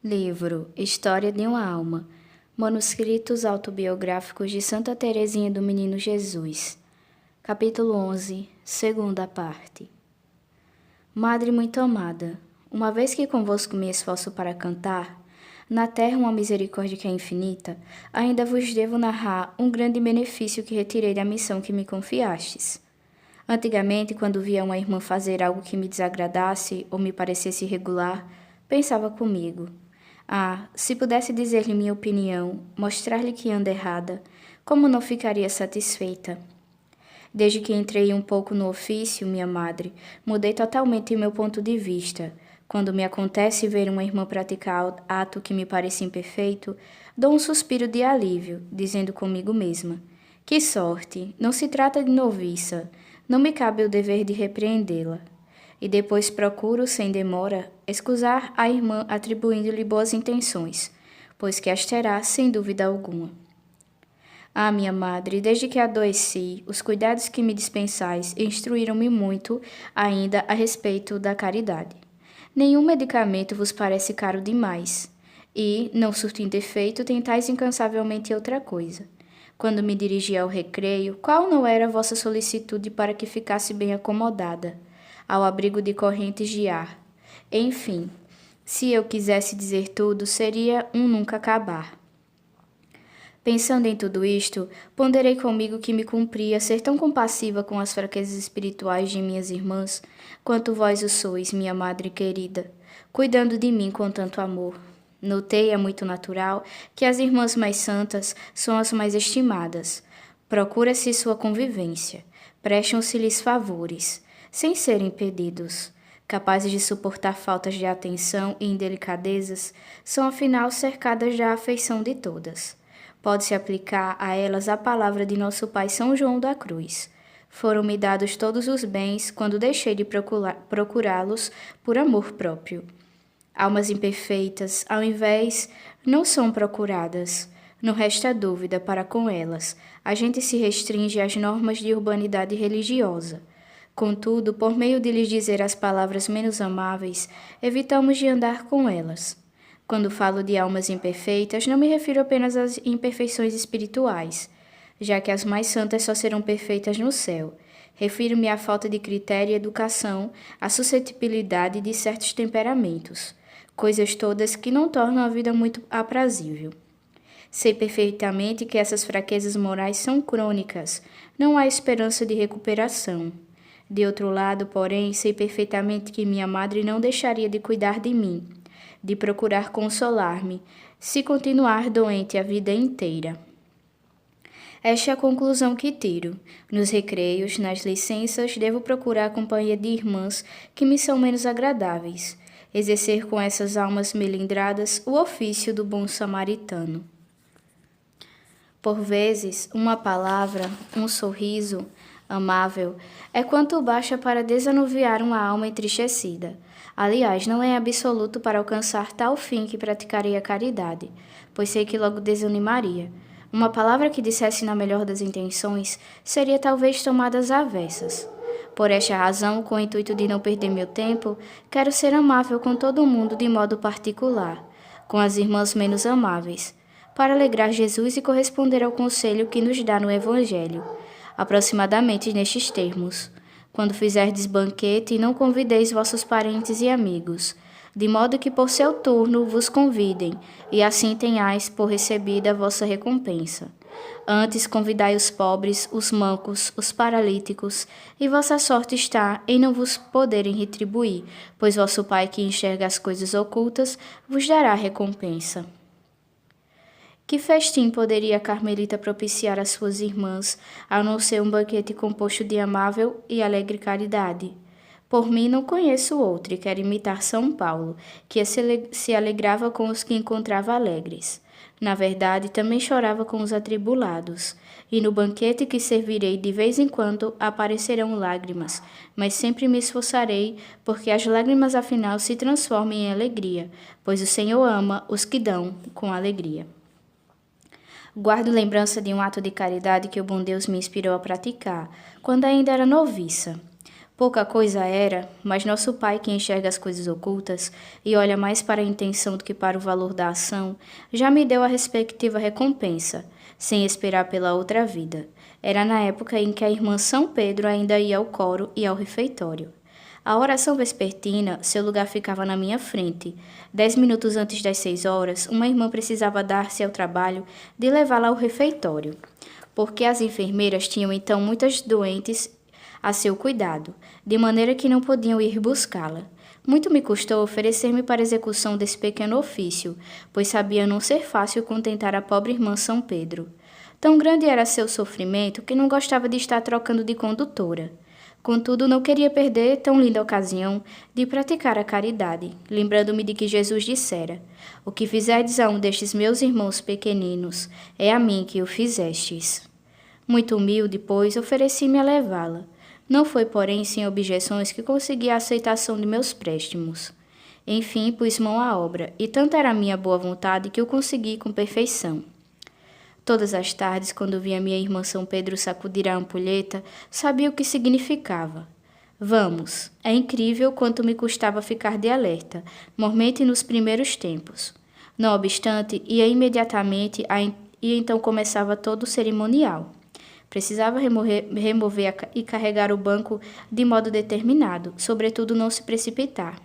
Livro História de uma Alma. Manuscritos autobiográficos de Santa Teresinha do Menino Jesus. Capítulo 11, segunda parte. Madre muito amada, uma vez que convosco me esforço para cantar, na terra uma misericórdia que é infinita, ainda vos devo narrar um grande benefício que retirei da missão que me confiastes. Antigamente, quando via uma irmã fazer algo que me desagradasse ou me parecesse irregular, pensava comigo: se pudesse dizer-lhe minha opinião, mostrar-lhe que anda errada, como não ficaria satisfeita? Desde que entrei um pouco no ofício, minha madre, mudei totalmente meu ponto de vista. Quando me acontece ver uma irmã praticar ato que me parece imperfeito, dou um suspiro de alívio, dizendo comigo mesma: que sorte, não se trata de noviça, não me cabe o dever de repreendê-la. E depois procuro, sem demora, excusar a irmã atribuindo-lhe boas intenções, pois que as terá, sem dúvida alguma. Minha madre, desde que adoeci, os cuidados que me dispensais instruíram-me muito ainda a respeito da caridade. Nenhum medicamento vos parece caro demais, e, não surtindo efeito, tentais incansavelmente outra coisa. Quando me dirigi ao recreio, qual não era a vossa solicitude para que ficasse bem acomodada, ao abrigo de correntes de ar? Enfim, se eu quisesse dizer tudo, seria um nunca acabar. Pensando em tudo isto, ponderei comigo que me cumpria ser tão compassiva com as fraquezas espirituais de minhas irmãs, quanto vós o sois, minha madre querida, cuidando de mim com tanto amor. Notei, é muito natural, que as irmãs mais santas são as mais estimadas. Procura-se sua convivência, prestam-se-lhes favores, sem serem pedidos. Capazes de suportar faltas de atenção e indelicadezas, são afinal cercadas da afeição de todas. Pode-se aplicar a elas a palavra de nosso pai São João da Cruz: foram-me dados todos os bens quando deixei de procurá-los por amor próprio. Almas imperfeitas, ao invés, não são procuradas. Não resta dúvida para com elas. A gente se restringe às normas de urbanidade religiosa. Contudo, por meio de lhes dizer as palavras menos amáveis, evitamos de andar com elas. Quando falo de almas imperfeitas, não me refiro apenas às imperfeições espirituais, já que as mais santas só serão perfeitas no céu. Refiro-me à falta de critério e educação, à suscetibilidade de certos temperamentos, coisas todas que não tornam a vida muito aprazível. Sei perfeitamente que essas fraquezas morais são crônicas, não há esperança de recuperação. De outro lado, porém, sei perfeitamente que minha madre não deixaria de cuidar de mim, de procurar consolar-me, se continuar doente a vida inteira. Esta é a conclusão que tiro. Nos recreios, nas licenças, devo procurar a companhia de irmãs que me são menos agradáveis, exercer com essas almas melindradas o ofício do bom samaritano. Por vezes, uma palavra, um sorriso amável é quanto basta para desanuviar uma alma entristecida. Aliás, não é absoluto para alcançar tal fim que praticarei a caridade, pois sei que logo desanimaria. Uma palavra que dissesse na melhor das intenções seria talvez tomada às avessas. Por esta razão, com o intuito de não perder meu tempo, quero ser amável com todo mundo de modo particular, com as irmãs menos amáveis, para alegrar Jesus e corresponder ao conselho que nos dá no Evangelho, aproximadamente nestes termos: quando fizerdes banquete, não convideis vossos parentes e amigos, de modo que por seu turno vos convidem, e assim tenhais por recebida a vossa recompensa. Antes convidai os pobres, os mancos, os paralíticos, e vossa sorte está em não vos poderem retribuir, pois vosso Pai que enxerga as coisas ocultas vos dará recompensa. Que festim poderia a Carmelita propiciar às suas irmãs, a não ser um banquete composto de amável e alegre caridade? Por mim não conheço outro, e quero imitar São Paulo, que se alegrava com os que encontrava alegres. Na verdade, também chorava com os atribulados. E no banquete que servirei de vez em quando aparecerão lágrimas, mas sempre me esforçarei, porque as lágrimas afinal se transformem em alegria, pois o Senhor ama os que dão com alegria. Guardo lembrança de um ato de caridade que o bom Deus me inspirou a praticar, quando ainda era noviça. Pouca coisa era, mas nosso Pai, que enxerga as coisas ocultas e olha mais para a intenção do que para o valor da ação, já me deu a respectiva recompensa, sem esperar pela outra vida. Era na época em que a irmã São Pedro ainda ia ao coro e ao refeitório. A oração vespertina, seu lugar ficava na minha frente. 10 minutos antes das 6 horas, uma irmã precisava dar-se ao trabalho de levá-la ao refeitório, porque as enfermeiras tinham então muitas doentes a seu cuidado, de maneira que não podiam ir buscá-la. Muito me custou oferecer-me para a execução desse pequeno ofício, pois sabia não ser fácil contentar a pobre irmã São Pedro. Tão grande era seu sofrimento que não gostava de estar trocando de condutora. Contudo, não queria perder tão linda ocasião de praticar a caridade, lembrando-me de que Jesus dissera: "O que fizerdes a um destes meus irmãos pequeninos, é a mim que o fizestes." Muito humilde, pois, ofereci-me a levá-la. Não foi, porém, sem objeções que consegui a aceitação de meus préstimos. Enfim, pus mão à obra, e tanta era a minha boa vontade que o consegui com perfeição. Todas as tardes, quando via minha irmã São Pedro sacudir a ampulheta, sabia o que significava. Vamos, é incrível quanto me custava ficar de alerta, mormente nos primeiros tempos. Não obstante, ia imediatamente e então começava todo o cerimonial. Precisava remover e carregar o banco de modo determinado, sobretudo não se precipitar.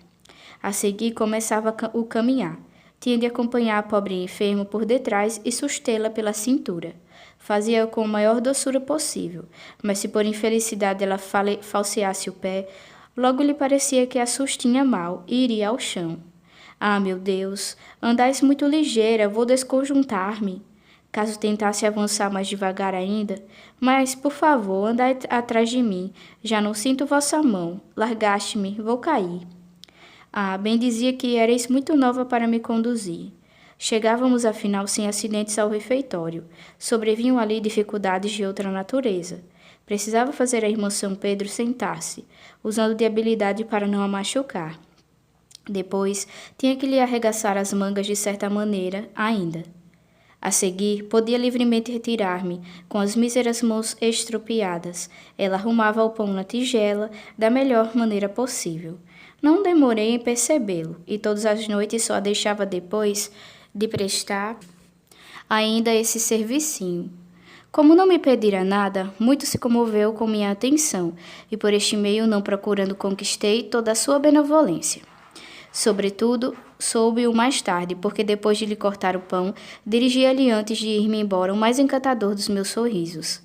A seguir começava o caminhar. Tinha de acompanhar a pobre enferma por detrás e sustê-la pela cintura. Fazia-o com a maior doçura possível, mas se por infelicidade ela falseasse o pé, logo lhe parecia que a sustinha mal e iria ao chão. Ah, meu Deus, andais muito ligeira, vou desconjuntar-me. Caso tentasse avançar mais devagar ainda, mas, por favor, andai atrás de mim, já não sinto vossa mão, largaste-me, vou cair. Ah, bem dizia que erais muito nova para me conduzir. Chegávamos, afinal, sem acidentes ao refeitório. Sobrevinham ali dificuldades de outra natureza. Precisava fazer a irmã São Pedro sentar-se, usando de habilidade para não a machucar. Depois, tinha que lhe arregaçar as mangas de certa maneira, ainda. A seguir, podia livremente retirar-me, com as míseras mãos estropiadas. Ela arrumava o pão na tigela da melhor maneira possível. Não demorei em percebê-lo, e todas as noites só a deixava depois de prestar ainda esse servicinho. Como não me pedira nada, muito se comoveu com minha atenção, e por este meio, não procurando, conquistei toda a sua benevolência. Sobretudo, soube-o mais tarde, porque depois de lhe cortar o pão, dirigia-lhe antes de ir-me embora o mais encantador dos meus sorrisos.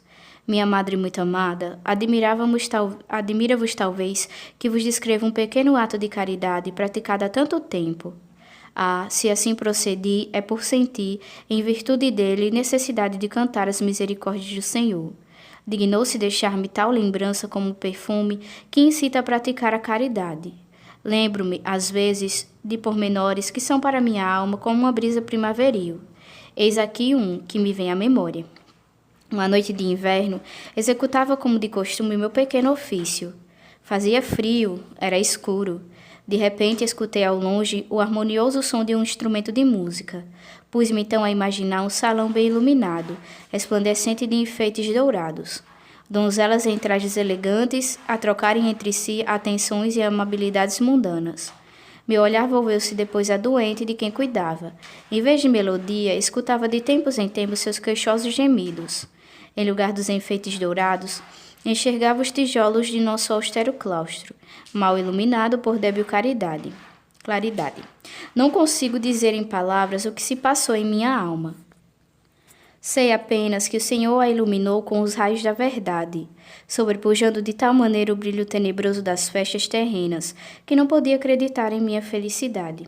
Minha madre muito amada, admira-vos talvez que vos descreva um pequeno ato de caridade praticado há tanto tempo. Ah, se assim procedi, é por sentir, em virtude dele, necessidade de cantar as misericórdias do Senhor. Dignou-se deixar-me tal lembrança como perfume que incita a praticar a caridade. Lembro-me, às vezes, de pormenores que são para minha alma como uma brisa primaveril. Eis aqui um que me vem à memória. Uma noite de inverno, executava como de costume meu pequeno ofício. Fazia frio, era escuro. De repente, escutei ao longe o harmonioso som de um instrumento de música. Pus-me então a imaginar um salão bem iluminado, resplandecente de enfeites dourados. Donzelas em trajes elegantes, a trocarem entre si atenções e amabilidades mundanas. Meu olhar volveu-se depois à doente de quem cuidava. Em vez de melodia, escutava de tempos em tempos seus queixosos gemidos. Em lugar dos enfeites dourados, enxergava os tijolos de nosso austero claustro, mal iluminado por débil claridade. Não consigo dizer em palavras o que se passou em minha alma. Sei apenas que o Senhor a iluminou com os raios da verdade, sobrepujando de tal maneira o brilho tenebroso das festas terrenas, que não podia acreditar em minha felicidade.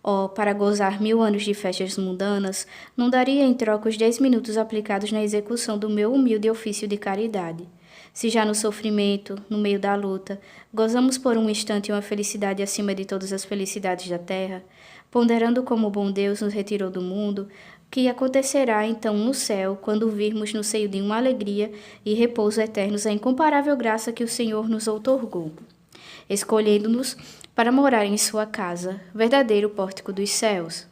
Oh, para gozar 1000 anos de festas mundanas, não daria em troca os 10 minutos aplicados na execução do meu humilde ofício de caridade. Se já no sofrimento, no meio da luta, gozamos por um instante uma felicidade acima de todas as felicidades da terra, ponderando como o bom Deus nos retirou do mundo, o que acontecerá então no céu, quando virmos no seio de uma alegria e repouso eternos a incomparável graça que o Senhor nos outorgou, escolhendo-nos para morar em sua casa, verdadeiro pórtico dos céus.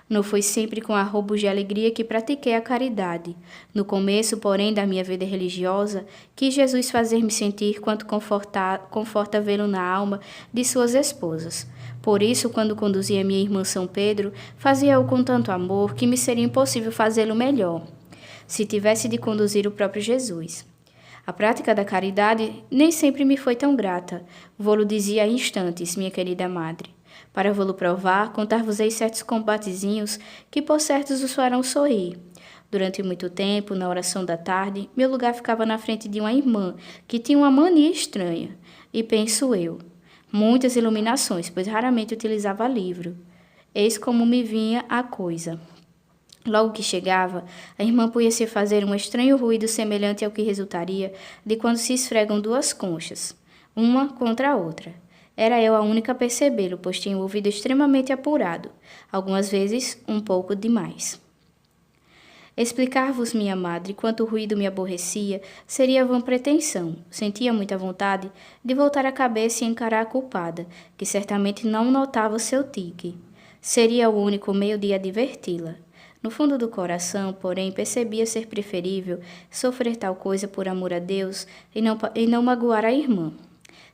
Não foi sempre com arroubos de alegria que pratiquei a caridade. No começo, porém, da minha vida religiosa, quis Jesus fazer-me sentir quanto conforta vê-lo na alma de suas esposas. Por isso, quando conduzia minha irmã São Pedro, fazia-o com tanto amor que me seria impossível fazê-lo melhor, se tivesse de conduzir o próprio Jesus. A prática da caridade nem sempre me foi tão grata, vô-lo dizia há instantes, minha querida madre. Para vô-lo provar, contar-vos-ei certos combatezinhos que por certos os farão sorrir. Durante muito tempo, na oração da tarde, meu lugar ficava na frente de uma irmã que tinha uma mania estranha, e penso eu, muitas iluminações, pois raramente utilizava livro. Eis como me vinha a coisa. Logo que chegava, a irmã punha-se a fazer um estranho ruído semelhante ao que resultaria de quando se esfregam duas conchas, uma contra a outra. Era eu a única a percebê-lo, pois tinha o ouvido extremamente apurado, algumas vezes um pouco demais. Explicar-vos, minha madre, quanto o ruído me aborrecia seria vã pretensão. Sentia muita vontade de voltar a cabeça e encarar a culpada, que certamente não notava o seu tique. Seria o único meio de adverti-la. No fundo do coração, porém, percebia ser preferível sofrer tal coisa por amor a Deus e não magoar a irmã.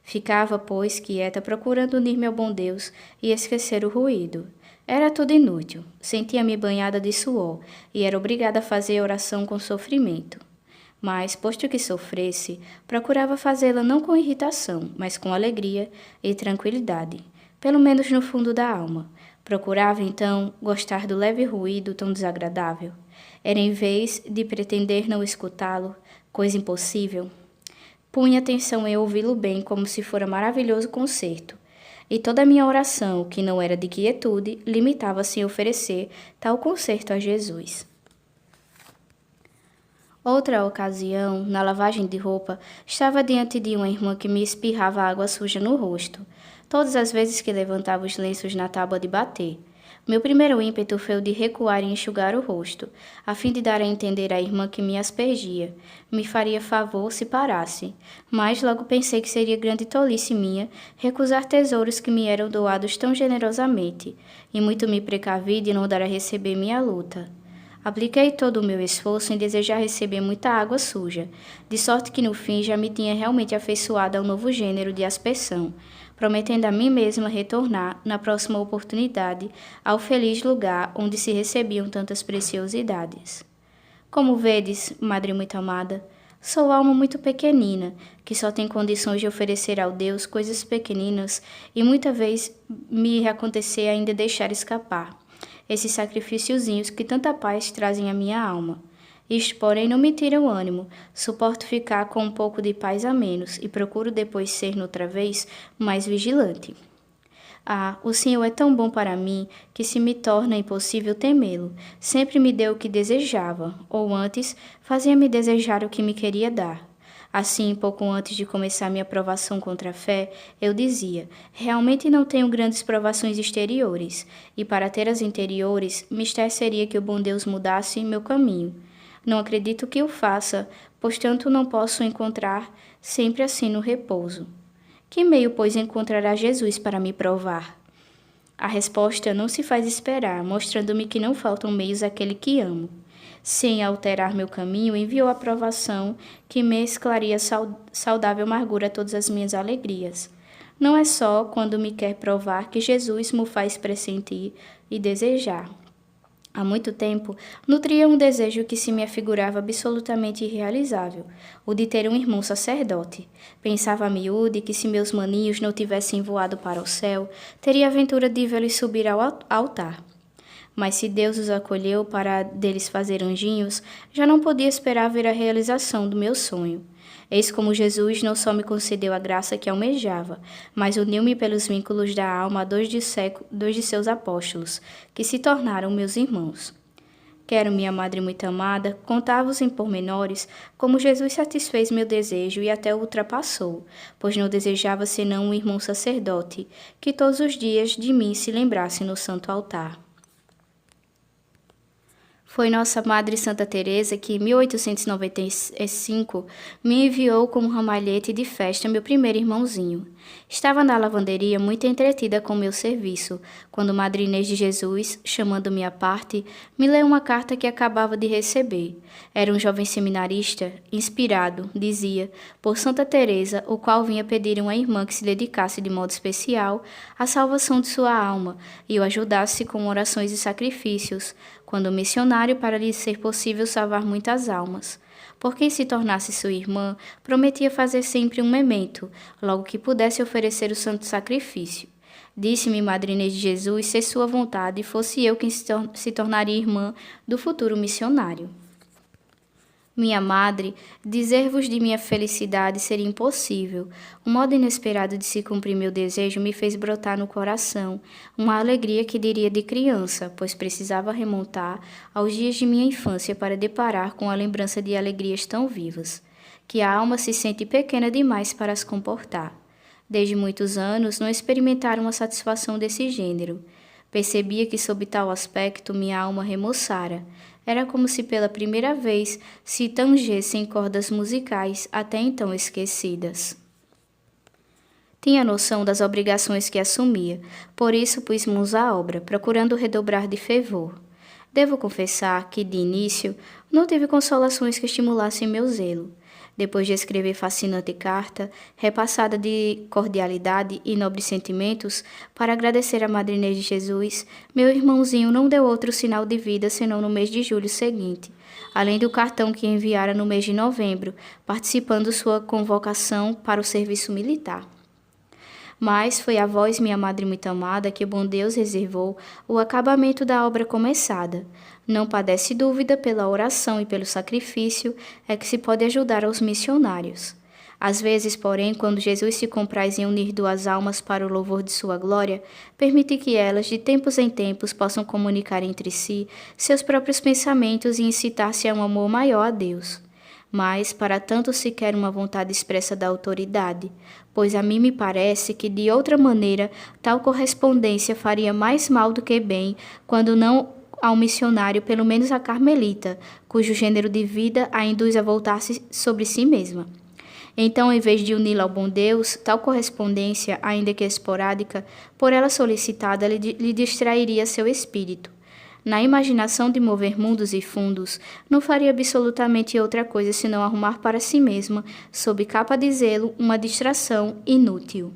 Ficava, pois, quieta, procurando unir-me ao bom Deus e esquecer o ruído. Era tudo inútil. Sentia-me banhada de suor e era obrigada a fazer oração com sofrimento. Mas, posto que sofresse, procurava fazê-la não com irritação, mas com alegria e tranquilidade, pelo menos no fundo da alma. Procurava, então, gostar do leve ruído tão desagradável. Era em vez de pretender não escutá-lo, coisa impossível. Punha atenção em ouvi-lo bem como se fora maravilhoso concerto. E toda a minha oração, que não era de quietude, limitava-se em oferecer tal concerto a Jesus. Outra ocasião, na lavagem de roupa, estava diante de uma irmã que me espirrava água suja no rosto, todas as vezes que levantava os lenços na tábua de bater. Meu primeiro ímpeto foi o de recuar e enxugar o rosto, a fim de dar a entender à irmã que me aspergia. Me faria favor se parasse, mas logo pensei que seria grande tolice minha recusar tesouros que me eram doados tão generosamente, e muito me precavi de não dar a receber minha luta. Apliquei todo o meu esforço em desejar receber muita água suja, de sorte que no fim já me tinha realmente afeiçoado ao novo gênero de aspersão, prometendo a mim mesma retornar, na próxima oportunidade, ao feliz lugar onde se recebiam tantas preciosidades. Como vedes, madre muito amada, sou alma muito pequenina, que só tem condições de oferecer ao Deus coisas pequeninas e muita vez me acontecer ainda deixar escapar esses sacrificiozinhos que tanta paz trazem à minha alma. Isto, porém, não me tira o ânimo. Suporto ficar com um pouco de paz a menos e procuro depois ser, noutra vez, mais vigilante. Ah, o Senhor é tão bom para mim que se me torna impossível temê-lo. Sempre me deu o que desejava, ou antes, fazia-me desejar o que me queria dar. Assim, pouco antes de começar minha provação contra a fé, eu dizia, realmente não tenho grandes provações exteriores, e para ter as interiores, mister seria que o bom Deus mudasse meu caminho. Não acredito que o faça, pois tanto não posso encontrar sempre assim no repouso. Que meio, pois, encontrará Jesus para me provar? A resposta não se faz esperar, mostrando-me que não faltam meios àquele que amo. Sem alterar meu caminho, enviou a provação que mesclaria saudável amargura a todas as minhas alegrias. Não é só quando me quer provar que Jesus me faz pressentir e desejar. Há muito tempo, nutria um desejo que se me afigurava absolutamente irrealizável, o de ter um irmão sacerdote. Pensava a miúde que se meus maninhos não tivessem voado para o céu, teria a aventura de vê-los subir ao altar. Mas se Deus os acolheu para deles fazer anjinhos, já não podia esperar ver a realização do meu sonho. Eis como Jesus não só me concedeu a graça que almejava, mas uniu-me pelos vínculos da alma a dois de seus apóstolos, que se tornaram meus irmãos. Quero, minha madre muito amada, contar-vos em pormenores como Jesus satisfez meu desejo e até o ultrapassou, pois não desejava senão um irmão sacerdote, que todos os dias de mim se lembrasse no santo altar. Foi nossa Madre Santa Teresa que, em 1895, me enviou como ramalhete de festa meu primeiro irmãozinho. Estava na lavanderia muito entretida com meu serviço, quando Madre Inês de Jesus, chamando-me à parte, me leu uma carta que acabava de receber. Era um jovem seminarista, inspirado, dizia, por Santa Teresa, o qual vinha pedir uma irmã que se dedicasse de modo especial à salvação de sua alma e o ajudasse com orações e sacrifícios, quando missionário para lhe ser possível salvar muitas almas. Por quem se tornasse sua irmã, prometia fazer sempre um memento, logo que pudesse oferecer o santo sacrifício. Disse-me Madre Inês de Jesus ser sua vontade e fosse eu quem se tornaria irmã do futuro missionário. Minha madre, dizer-vos de minha felicidade seria impossível. Um modo inesperado de se cumprir meu desejo me fez brotar no coração uma alegria que diria de criança, pois precisava remontar aos dias de minha infância para deparar com a lembrança de alegrias tão vivas, que a alma se sente pequena demais para as comportar. Desde muitos anos não experimentara uma satisfação desse gênero. Percebia que sob tal aspecto minha alma remoçara. Era como se pela primeira vez se tangessem cordas musicais até então esquecidas. Tinha noção das obrigações que assumia, por isso pus mãos à obra, procurando redobrar de fervor. Devo confessar que, de início, não tive consolações que estimulassem meu zelo. Depois de escrever fascinante carta, repassada de cordialidade e nobres sentimentos, para agradecer a Madre Inês de Jesus, meu irmãozinho não deu outro sinal de vida senão no mês de julho seguinte, além do cartão que enviara no mês de novembro, participando sua convocação para o serviço militar. Mas foi a vós, minha Madre muito amada, que o bom Deus reservou o acabamento da obra começada. Não padece dúvida, pela oração e pelo sacrifício é que se pode ajudar aos missionários. Às vezes, porém, quando Jesus se compraz em unir duas almas para o louvor de sua glória, permite que elas, de tempos em tempos, possam comunicar entre si seus próprios pensamentos e incitar-se a um amor maior a Deus. Mas, para tanto se quer uma vontade expressa da autoridade, pois a mim me parece que, de outra maneira, tal correspondência faria mais mal do que bem, quando não ao missionário, pelo menos a carmelita, cujo gênero de vida a induz a voltar-se sobre si mesma. Então, em vez de uni-la ao bom Deus, tal correspondência, ainda que esporádica, por ela solicitada, lhe distrairia seu espírito. Na imaginação de mover mundos e fundos, não faria absolutamente outra coisa senão arrumar para si mesma, sob capa de zelo, uma distração inútil.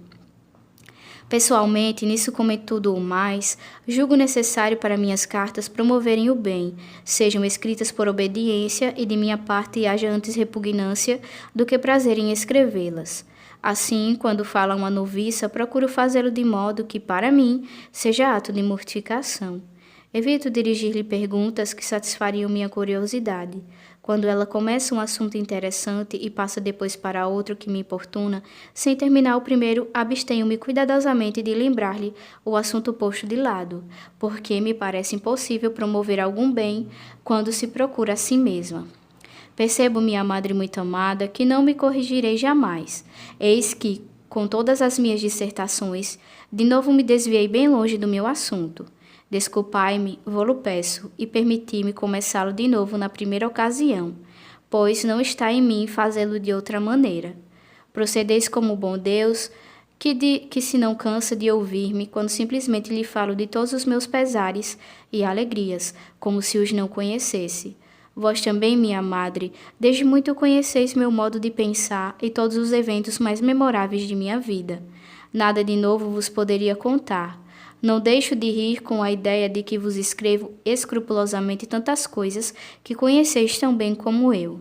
Pessoalmente, nisso como em tudo o mais, julgo necessário para minhas cartas promoverem o bem, sejam escritas por obediência e de minha parte haja antes repugnância do que prazer em escrevê-las. Assim, quando fala uma noviça, procuro fazê-lo de modo que, para mim, seja ato de mortificação. Evito dirigir-lhe perguntas que satisfariam minha curiosidade. Quando ela começa um assunto interessante e passa depois para outro que me importuna, sem terminar o primeiro, abstenho-me cuidadosamente de lembrar-lhe o assunto posto de lado, porque me parece impossível promover algum bem quando se procura a si mesma. Percebo, minha madre muito amada, que não me corrigirei jamais. Eis que, com todas as minhas dissertações, de novo me desviei bem longe do meu assunto. Desculpai-me, vô-lo peço, e permiti-me começá-lo de novo na primeira ocasião, pois não está em mim fazê-lo de outra maneira. Procedeis como o bom Deus, que se não cansa de ouvir-me quando simplesmente lhe falo de todos os meus pesares e alegrias, como se os não conhecesse. Vós também, minha madre, desde muito conheceis meu modo de pensar e todos os eventos mais memoráveis de minha vida. Nada de novo vos poderia contar. Não deixo de rir com a ideia de que vos escrevo escrupulosamente tantas coisas que conheceis tão bem como eu.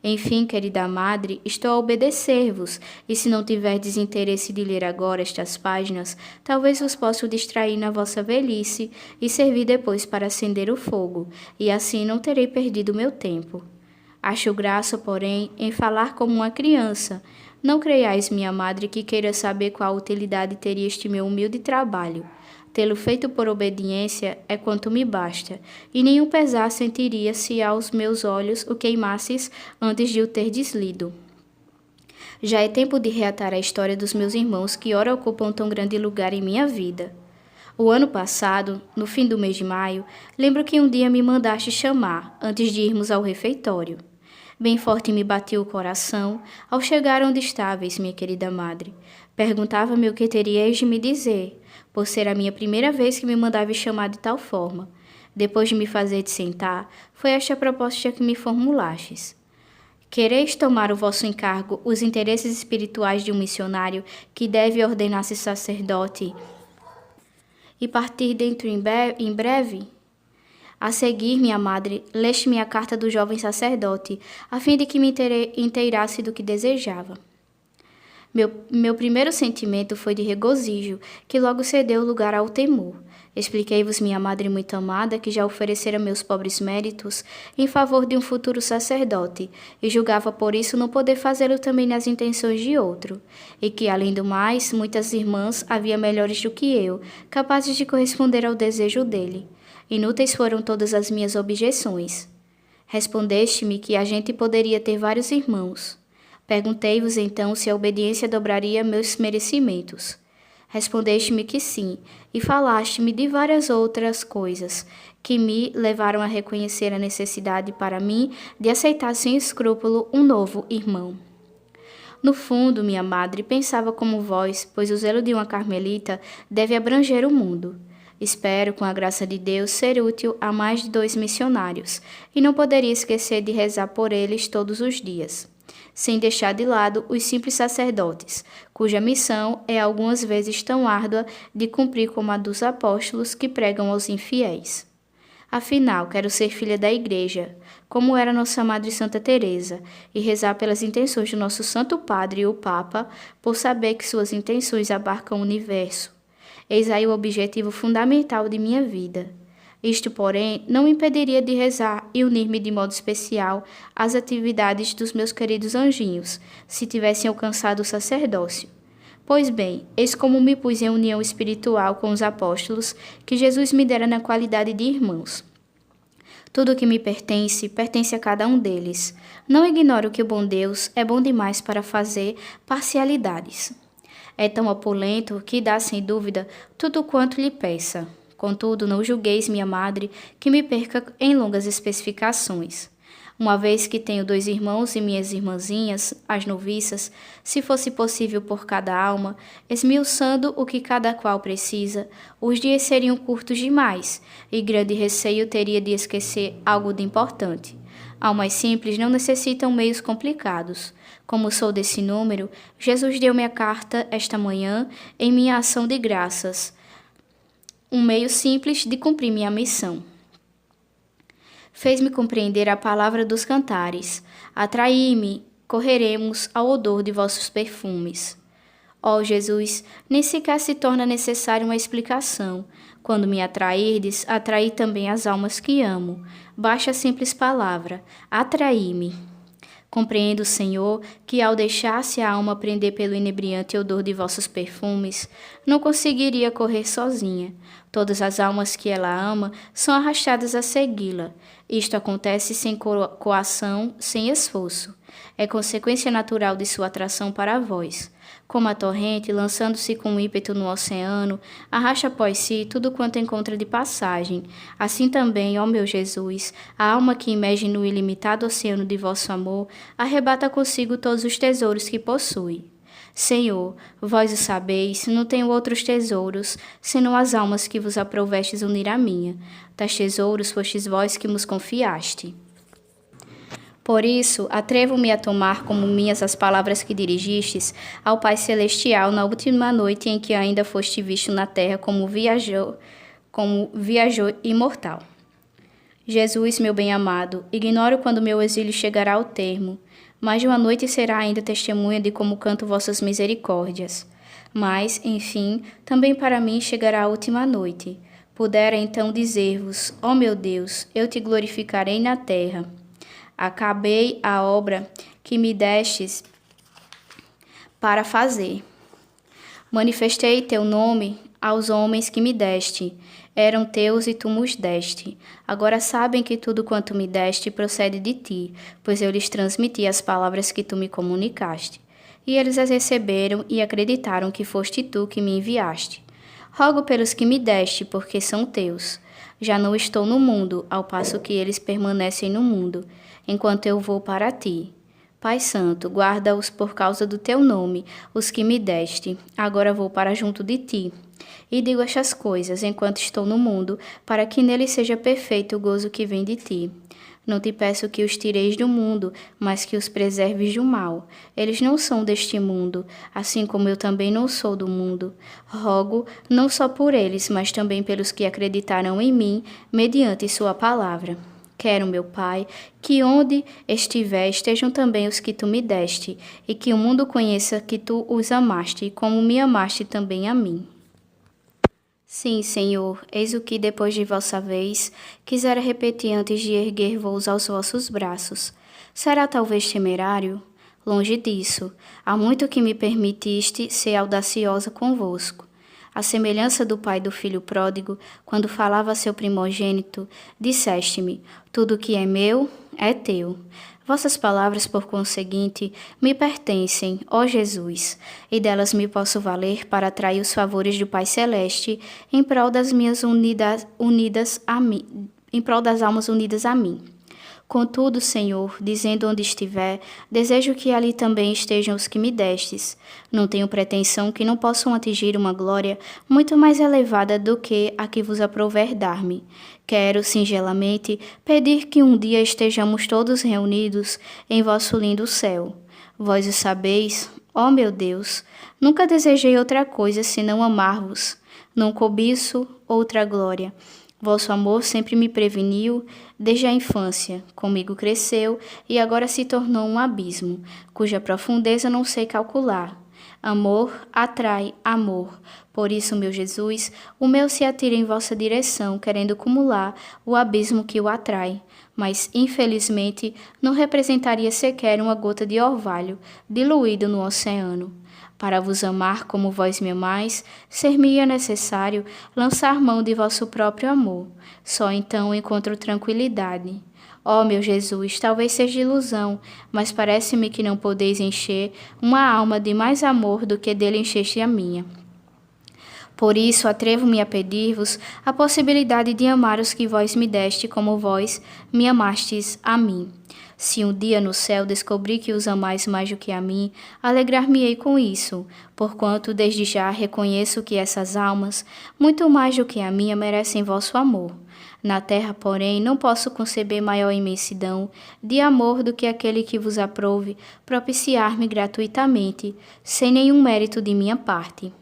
Enfim, querida madre, estou a obedecer-vos, e se não tiverdes interesse de ler agora estas páginas, talvez vos possa distrair na vossa velhice e servir depois para acender o fogo, e assim não terei perdido meu tempo. Acho graça, porém, em falar como uma criança. Não creiais, minha madre, que queira saber qual utilidade teria este meu humilde trabalho. Tê-lo feito por obediência é quanto me basta, e nenhum pesar sentiria se aos meus olhos o queimasses antes de o terdes lido. Já é tempo de reatar a história dos meus irmãos que ora ocupam tão grande lugar em minha vida. O ano passado, no fim do mês de maio, lembro que um dia me mandaste chamar, antes de irmos ao refeitório. Bem forte me batia o coração ao chegar onde estáveis, minha querida madre. Perguntava-me o que teríeis de me dizer, por ser a minha primeira vez que me mandavais chamar de tal forma. Depois de me fazer de sentar, foi esta a proposta que me formulastes. Quereis tomar o vosso encargo os interesses espirituais de um missionário que deve ordenar-se sacerdote e partir dentro em breve? A seguir, minha madre, leste-me a carta do jovem sacerdote, a fim de que me inteirasse do que desejava. Meu primeiro sentimento foi de regozijo, que logo cedeu lugar ao temor. Expliquei-vos, minha madre muito amada, que já oferecera meus pobres méritos em favor de um futuro sacerdote, e julgava por isso não poder fazê-lo também nas intenções de outro, e que, além do mais, muitas irmãs havia melhores do que eu, capazes de corresponder ao desejo dele. Inúteis foram todas as minhas objeções. Respondeste-me que a gente poderia ter vários irmãos. Perguntei-vos então se a obediência dobraria meus merecimentos. Respondeste-me que sim, e falaste-me de várias outras coisas, que me levaram a reconhecer a necessidade para mim de aceitar sem escrúpulo um novo irmão. No fundo, minha madre pensava como vós, pois o zelo de uma carmelita deve abranger o mundo. Espero, com a graça de Deus, ser útil a mais de 2 missionários, e não poderia esquecer de rezar por eles todos os dias, sem deixar de lado os simples sacerdotes, cuja missão é algumas vezes tão árdua de cumprir como a dos apóstolos que pregam aos infiéis. Afinal, quero ser filha da Igreja, como era nossa Madre Santa Teresa, e rezar pelas intenções do nosso Santo Padre, o Papa, por saber que suas intenções abarcam o universo. Eis aí o objetivo fundamental de minha vida. Isto, porém, não me impediria de rezar e unir-me de modo especial às atividades dos meus queridos anjinhos, se tivessem alcançado o sacerdócio. Pois bem, eis como me pus em união espiritual com os apóstolos que Jesus me dera na qualidade de irmãos. Tudo o que me pertence, pertence a cada um deles. Não ignoro que o bom Deus é bom demais para fazer parcialidades. É tão opulento que dá, sem dúvida, tudo quanto lhe peça. Contudo, não julgueis, minha madre, que me perca em longas especificações. Uma vez que tenho 2 irmãos e minhas irmãzinhas, as noviças, se fosse possível por cada alma, esmiuçando o que cada qual precisa, os dias seriam curtos demais, e grande receio teria de esquecer algo de importante. Almas simples não necessitam meios complicados. Como sou desse número, Jesus deu-me a carta esta manhã em minha ação de graças, um meio simples de cumprir minha missão. Fez-me compreender a palavra dos cantares. Atraí-me, correremos ao odor de vossos perfumes. Ó Jesus, nem sequer se torna necessária uma explicação. Quando me atrairdes, atraí também as almas que amo. Basta a simples palavra, atraí-me. Compreendo, Senhor, que ao deixar-se a alma prender pelo inebriante odor de vossos perfumes, não conseguiria correr sozinha. Todas as almas que ela ama são arrastadas a segui-la. Isto acontece sem coação, sem esforço. É consequência natural de sua atração para vós. Como a torrente, lançando-se com ímpeto no oceano, arrasta após si tudo quanto encontra de passagem. Assim também, ó meu Jesus, a alma que emerge no ilimitado oceano de vosso amor, arrebata consigo todos os tesouros que possui. Senhor, vós o sabeis, não tenho outros tesouros, senão as almas que vos aprovestes unir à minha. Tais tesouros fostes vós que nos confiaste. Por isso, atrevo-me a tomar como minhas as palavras que dirigistes ao Pai Celestial na última noite em que ainda foste visto na terra como viajou imortal. Jesus, meu bem-amado, ignoro quando meu exílio chegará ao termo, mais de uma noite será ainda testemunha de como canto vossas misericórdias. Mas, enfim, também para mim chegará a última noite. Pudera então dizer-vos, ó meu Deus, eu te glorificarei na terra. Acabei a obra que me destes para fazer. Manifestei teu nome aos homens que me deste. Eram teus e tu nos deste. Agora sabem que tudo quanto me deste procede de ti, pois eu lhes transmiti as palavras que tu me comunicaste. E eles as receberam e acreditaram que foste tu que me enviaste. Rogo pelos que me deste, porque são teus. Já não estou no mundo, ao passo que eles permanecem no mundo, enquanto eu vou para ti. Pai Santo, guarda-os por causa do teu nome, os que me deste. Agora vou para junto de ti. E digo estas coisas enquanto estou no mundo, para que nele seja perfeito o gozo que vem de ti. Não te peço que os tireis do mundo, mas que os preserves do mal. Eles não são deste mundo, assim como eu também não sou do mundo. Rogo não só por eles, mas também pelos que acreditaram em mim, mediante sua palavra. Quero, meu Pai, que onde estiver estejam também os que tu me deste, e que o mundo conheça que tu os amaste, como me amaste também a mim. Sim, Senhor, eis o que, depois de vossa vez, quisera repetir antes de erguer voos aos vossos braços. Será talvez temerário? Longe disso, há muito que me permitiste ser audaciosa convosco. À semelhança do pai do filho pródigo, quando falava a seu primogênito, disseste-me: tudo o que é meu é teu. Vossas palavras, por conseguinte, me pertencem, ó Jesus, e delas me posso valer para atrair os favores do Pai Celeste em prol das minhas em prol das almas unidas a mim. Contudo, Senhor, dizendo onde estiver, desejo que ali também estejam os que me destes. Não tenho pretensão que não possam atingir uma glória muito mais elevada do que a que vos aprouver dar-me. Quero, singelamente, pedir que um dia estejamos todos reunidos em vosso lindo céu. Vós o sabeis, ó meu Deus, nunca desejei outra coisa senão amar-vos. Não cobiço outra glória. Vosso amor sempre me preveniu desde a infância, comigo cresceu e agora se tornou um abismo, cuja profundeza não sei calcular. Amor atrai amor. Por isso, meu Jesus, o meu se atira em vossa direção, querendo acumular o abismo que o atrai. Mas, infelizmente, não representaria sequer uma gota de orvalho diluído no oceano. Para vos amar como vós me amais, ser-me-ia necessário lançar mão de vosso próprio amor. Só então encontro tranquilidade. Ó meu Jesus, talvez seja ilusão, mas parece-me que não podeis encher uma alma de mais amor do que dele encheste a minha. Por isso, atrevo-me a pedir-vos a possibilidade de amar os que vós me deste como vós me amastes a mim. Se um dia no céu descobrir que os amais mais do que a mim, alegrar-me-ei com isso, porquanto desde já reconheço que essas almas, muito mais do que a minha, merecem vosso amor. Na terra, porém, não posso conceber maior imensidão de amor do que aquele que vos aprouve propiciar-me gratuitamente, sem nenhum mérito de minha parte.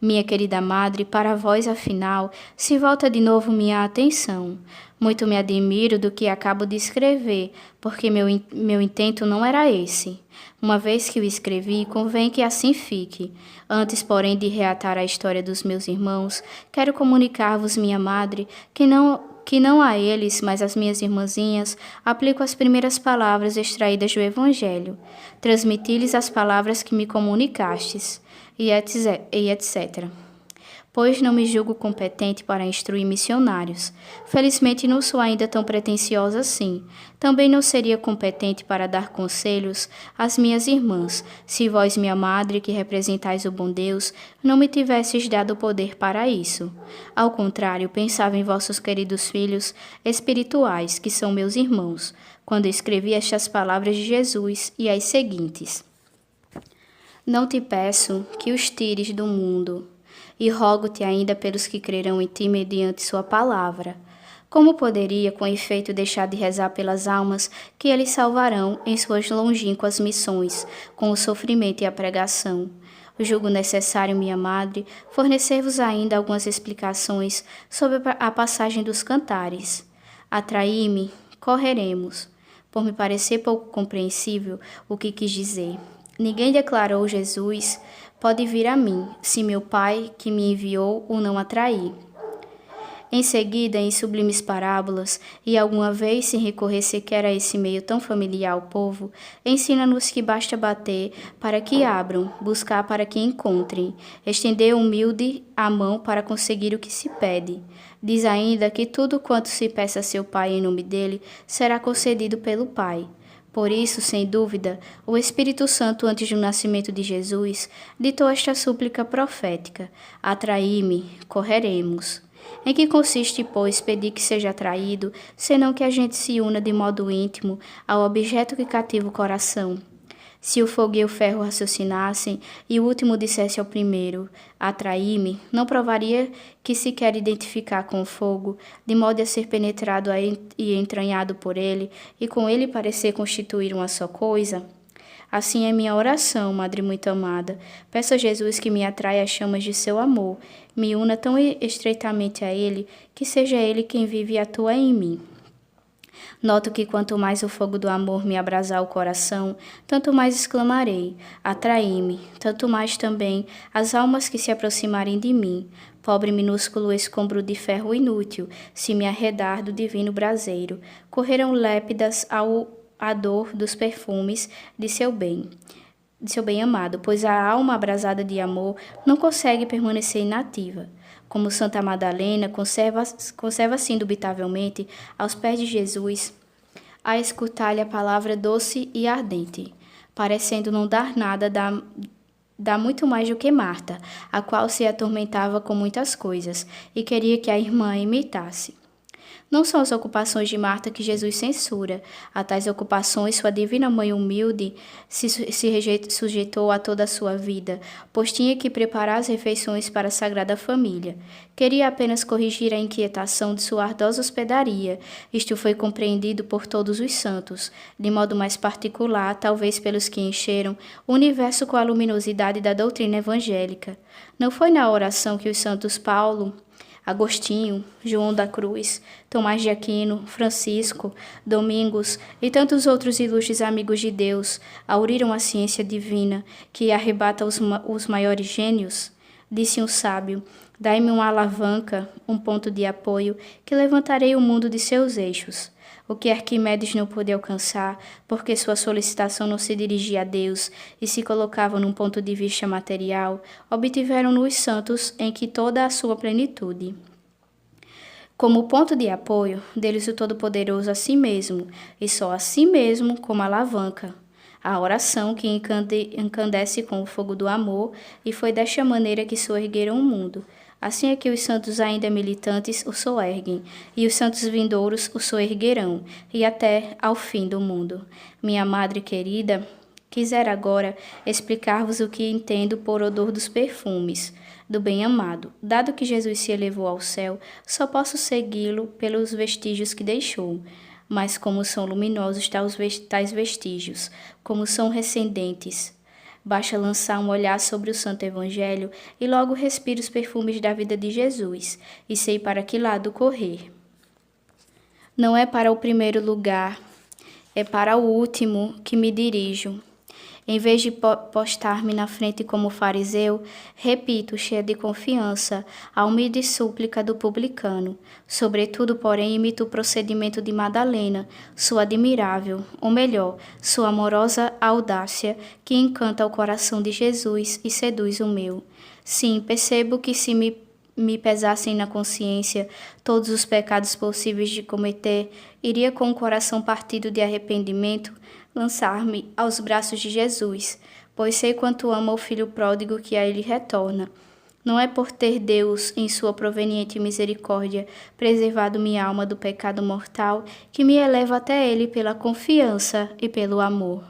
Minha querida madre, para vós, afinal, se volta de novo minha atenção. Muito me admiro do que acabo de escrever, porque meu intento não era esse. Uma vez que o escrevi, convém que assim fique. Antes, porém, de reatar a história dos meus irmãos, quero comunicar-vos, minha madre, que não a eles, mas às minhas irmãzinhas, aplico as primeiras palavras extraídas do Evangelho. Transmiti-lhes as palavras que me comunicastes, e etc. Pois não me julgo competente para instruir missionários. Felizmente não sou ainda tão pretensiosa assim. Também não seria competente para dar conselhos às minhas irmãs, se vós, minha madre, que representais o bom Deus, não me tivesses dado poder para isso. Ao contrário, pensava em vossos queridos filhos espirituais, que são meus irmãos, quando escrevi estas palavras de Jesus e as seguintes. Não te peço que os tires do mundo, e rogo-te ainda pelos que crerão em ti mediante sua palavra. Como poderia, com efeito, deixar de rezar pelas almas que eles salvarão em suas longínquas missões, com o sofrimento e a pregação? Julgo necessário, minha madre, fornecer-vos ainda algumas explicações sobre a passagem dos cantares. Atraí-me, correremos. Por me parecer pouco compreensível o que quis dizer. Ninguém declarou Jesus, pode vir a mim, se meu Pai, que me enviou, o não atrair. Em seguida, em sublimes parábolas, e alguma vez sem recorrer sequer a esse meio tão familiar ao povo, ensina-nos que basta bater para que abram, buscar para que encontrem, estender humilde a mão para conseguir o que se pede. Diz ainda que tudo quanto se peça a seu Pai em nome dele, será concedido pelo Pai. Por isso, sem dúvida, o Espírito Santo, antes do nascimento de Jesus, ditou esta súplica profética: atraí-me, correremos. Em que consiste, pois, pedir que seja atraído, senão que a gente se una de modo íntimo ao objeto que cativa o coração? Se o fogo e o ferro raciocinassem, e o último dissesse ao primeiro, atraí-me, não provaria que se quer identificar com o fogo, de modo a ser penetrado e entranhado por ele, e com ele parecer constituir uma só coisa? Assim é minha oração, Madre muito amada. Peço a Jesus que me atraia às chamas de seu amor, me una tão estreitamente a ele, que seja ele quem vive e atua em mim. Noto que quanto mais o fogo do amor me abrasar o coração, tanto mais exclamarei, atraí-me, tanto mais também as almas que se aproximarem de mim, pobre minúsculo escombro de ferro inútil, se me arredar do divino braseiro, correrão lépidas à dor dos perfumes de seu bem amado, pois a alma abrasada de amor não consegue permanecer inativa. Como Santa Madalena conserva-se indubitavelmente aos pés de Jesus, a escutar-lhe a palavra doce e ardente, parecendo não dar nada, dá muito mais do que Marta, a qual se atormentava com muitas coisas e queria que a irmã imitasse. Não são as ocupações de Marta que Jesus censura. A tais ocupações sua divina mãe humilde se sujeitou a toda a sua vida, pois tinha que preparar as refeições para a Sagrada Família. Queria apenas corrigir a inquietação de sua ardosa hospedaria. Isto foi compreendido por todos os santos, de modo mais particular, talvez pelos que encheram o universo com a luminosidade da doutrina evangélica. Não foi na oração que os santos Paulo, Agostinho, João da Cruz, Tomás de Aquino, Francisco, Domingos e tantos outros ilustres amigos de Deus auriram a ciência divina que arrebata os maiores gênios? Disse um sábio, dai-me uma alavanca, um ponto de apoio, que levantarei o mundo de seus eixos. O que Arquimedes não pôde alcançar, porque sua solicitação não se dirigia a Deus e se colocava num ponto de vista material, obtiveram-no os santos em que toda a sua plenitude. Como ponto de apoio, deles o Todo-Poderoso a si mesmo, e só a si mesmo como alavanca. A oração que encandece com o fogo do amor, e foi desta maneira que soergueram o mundo. Assim é que os santos ainda militantes o soerguem, e os santos vindouros o soerguerão, e até ao fim do mundo. Minha madre querida, quisera agora explicar-vos o que entendo por odor dos perfumes do bem-amado. Dado que Jesus se elevou ao céu, só posso segui-lo pelos vestígios que deixou. Mas como são luminosos tais vestígios, como são recendentes. Basta lançar um olhar sobre o Santo Evangelho e logo respiro os perfumes da vida de Jesus e sei para que lado correr. Não é para o primeiro lugar, é para o último que me dirijo. Em vez de postar-me na frente como fariseu, repito, cheia de confiança, a humilde súplica do publicano. Sobretudo, porém, imito o procedimento de Madalena, sua admirável, ou melhor, sua amorosa audácia, que encanta o coração de Jesus e seduz o meu. Sim, percebo que se me pesassem na consciência todos os pecados possíveis de cometer, iria com o coração partido de arrependimento lançar-me aos braços de Jesus, pois sei quanto ama o filho pródigo que a ele retorna. Não é por ter Deus, em sua proveniente misericórdia, preservado minha alma do pecado mortal, que me eleva até ele pela confiança e pelo amor.